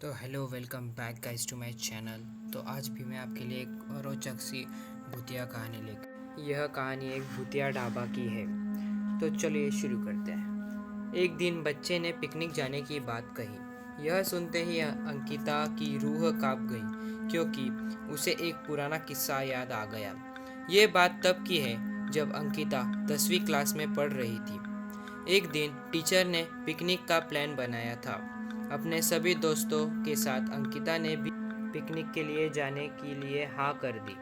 तो hello welcome back guys to my channel. तो आज भी मैं आपके लिए एक रोचक सी भूतिया कहानी लेकर यह कहानी एक भूतिया ढाबा की है। तो चलिए शुरू करते हैं। एक दिन बच्चे ने पिकनिक जाने की बात कही। यह सुनते ही अंकिता की रूह कांप गई, क्योंकि उसे एक पुराना किस्सा याद आ गया। ये बात तब की है जब अंकिता 10वीं क्लास में पढ़ रही थी। एक दिन टीचर ने पिकनिक का प्लान बनाया था। अपने सभी दोस्तों के साथ अंकिता ने भी पिकनिक के लिए जाने के लिए हाँ कर दी।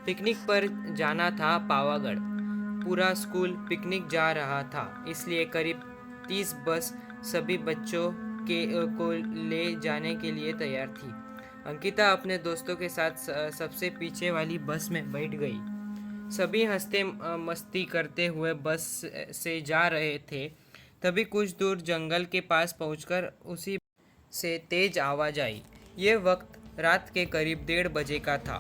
पिकनिक पर जाना था पावागढ़। पूरा स्कूल पिकनिक जा रहा था, इसलिए करीब 30 बस सभी बच्चों को ले जाने के लिए तैयार थी। अंकिता अपने दोस्तों के साथ सबसे पीछे वाली बस में बैठ गई। सभी हंसते मस्ती करते हुए बस से जा रहे थे। तभी कुछ दूर जंगल के पास पहुंचकर उसी से तेज आवाज आई। ये वक्त रात के करीब 1:30 का था।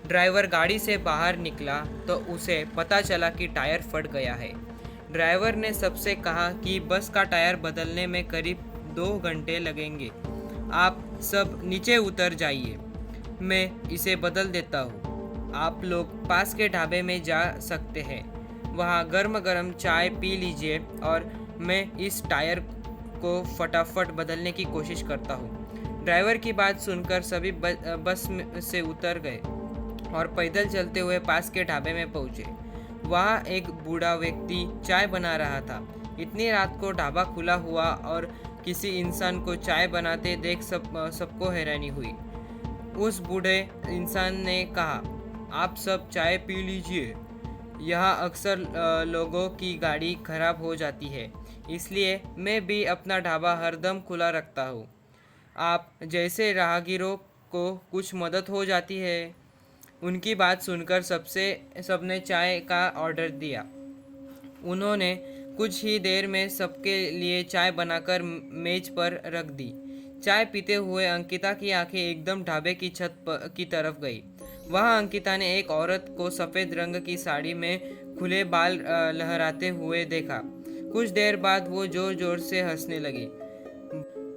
ड्राइवर गाड़ी से बाहर निकला तो उसे पता चला कि टायर फट गया है। ड्राइवर ने सबसे कहा कि बस का टायर बदलने में करीब 2 घंटे लगेंगे। आप सब नीचे उतर जाइए, मैं इसे बदल देता हूँ। आप लोग पास के ढाबे में जा सकते हैं, वहाँ गर्म गर्म चाय पी लीजिए और मैं इस टायर को फटाफट बदलने की कोशिश करता हूँ। ड्राइवर की बात सुनकर सभी बस से उतर गए और पैदल चलते हुए पास के ढाबे में पहुँचे। वहाँ एक बूढ़ा व्यक्ति चाय बना रहा था। इतनी रात को ढाबा खुला हुआ और किसी इंसान को चाय बनाते देख सबको हैरानी हुई। उस बूढ़े इंसान ने कहा, आप सब चाय पी लीजिए। यहाँ अक्सर लोगों की गाड़ी खराब हो जाती है, इसलिए मैं भी अपना ढाबा हरदम खुला रखता हूँ। आप जैसे राहगीरों को कुछ मदद हो जाती है। उनकी बात सुनकर सबने चाय का ऑर्डर दिया। उन्होंने कुछ ही देर में सबके लिए चाय बनाकर मेज पर रख दी। चाय पीते हुए अंकिता की आंखें एकदम ढाबे की छत की तरफ गई। वहां अंकिता ने एक औरत को सफ़ेद रंग की साड़ी में खुले बाल लहराते हुए देखा। कुछ देर बाद वो जोर जोर से हंसने लगी।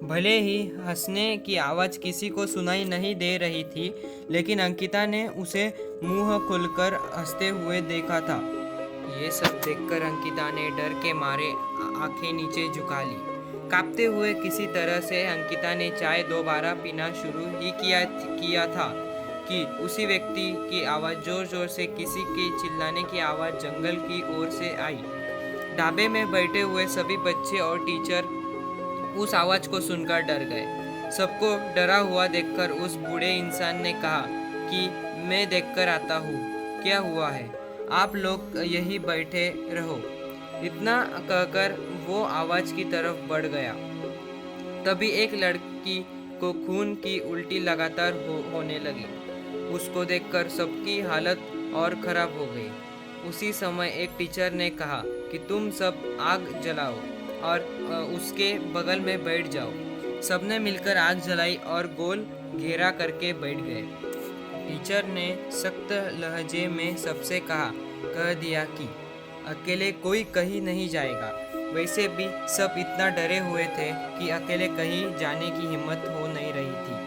भले ही हंसने की आवाज़ किसी को सुनाई नहीं दे रही थी, लेकिन अंकिता ने उसे मुंह खोलकर हंसते हुए देखा था। ये सब देखकर अंकिता ने डर के मारे आंखें नीचे झुका ली। कांपते हुए किसी तरह से अंकिता ने चाय दोबारा पीना शुरू ही किया था कि उसी व्यक्ति की आवाज़ जोर जोर से किसी के चिल्लाने की आवाज़ जंगल की ओर से आई। ढाबे में बैठे हुए सभी बच्चे और टीचर उस आवाज़ को सुनकर डर गए। सबको डरा हुआ देखकर उस बूढ़े इंसान ने कहा कि मैं देखकर आता हूँ, क्या हुआ है, आप लोग यहीं बैठे रहो। इतना कहकर वो आवाज़ की तरफ बढ़ गया। तभी एक लड़की को खून की उल्टी लगातार होने लगी। उसको देखकर सबकी हालत और ख़राब हो गई। उसी समय एक टीचर ने कहा कि तुम सब आग जलाओ और उसके बगल में बैठ जाओ। सबने मिलकर आग जलाई और गोल घेरा करके बैठ गए। टीचर ने सख्त लहजे में सबसे कह दिया कि अकेले कोई कहीं नहीं जाएगा। वैसे भी सब इतना डरे हुए थे कि अकेले कहीं जाने की हिम्मत हो नहीं रही थी।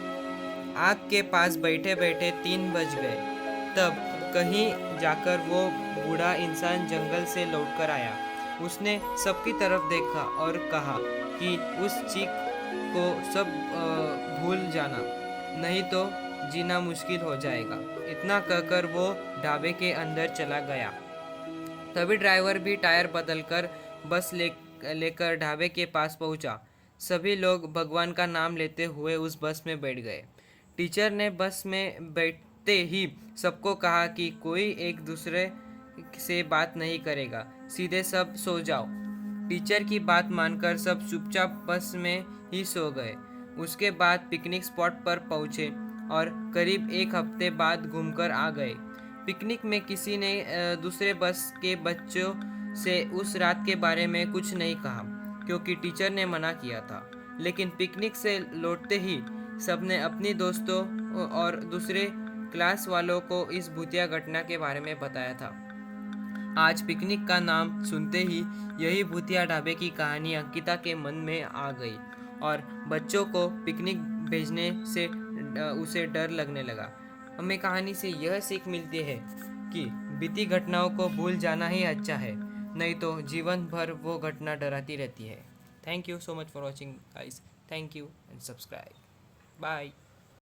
आग के पास बैठे बैठे 3 बज गए। तब कहीं जाकर वो बूढ़ा इंसान जंगल से लौटकर आया। उसने सबकी तरफ देखा और कहा कि उस चीख को सब भूल जाना, नहीं तो जीना मुश्किल हो जाएगा। इतना कहकर वो ढाबे के अंदर चला गया। तभी ड्राइवर भी टायर बदलकर बस लेकर ढाबे के पास पहुंचा। सभी लोग भगवान का नाम लेते हुए उस बस में बैठ गए। टीचर ने बस में बैठते ही सबको कहा कि कोई एक दूसरे से बात नहीं करेगा, सीधे सब सो जाओ। टीचर की बात मानकर सब चुपचाप बस में ही सो गए। उसके बाद पिकनिक स्पॉट पर पहुंचे और करीब 1 हफ्ते बाद घूमकर आ गए। पिकनिक में किसी ने दूसरे बस के बच्चों से उस रात के बारे में कुछ नहीं कहा, क्योंकि टीचर ने मना किया था। लेकिन पिकनिक से लौटते ही सबने अपनी दोस्तों और दूसरे क्लास वालों को इस भूतिया घटना के बारे में बताया था। आज पिकनिक का नाम सुनते ही यही भूतिया ढाबे की कहानी अंकिता के मन में आ गई और बच्चों को पिकनिक भेजने से उसे डर लगने लगा। हमें कहानी से यह सीख मिलती है कि बीती घटनाओं को भूल जाना ही अच्छा है, नहीं तो जीवन भर वो घटना डराती रहती है। Thank you so much for watching guys. Thank you and subscribe. Bye.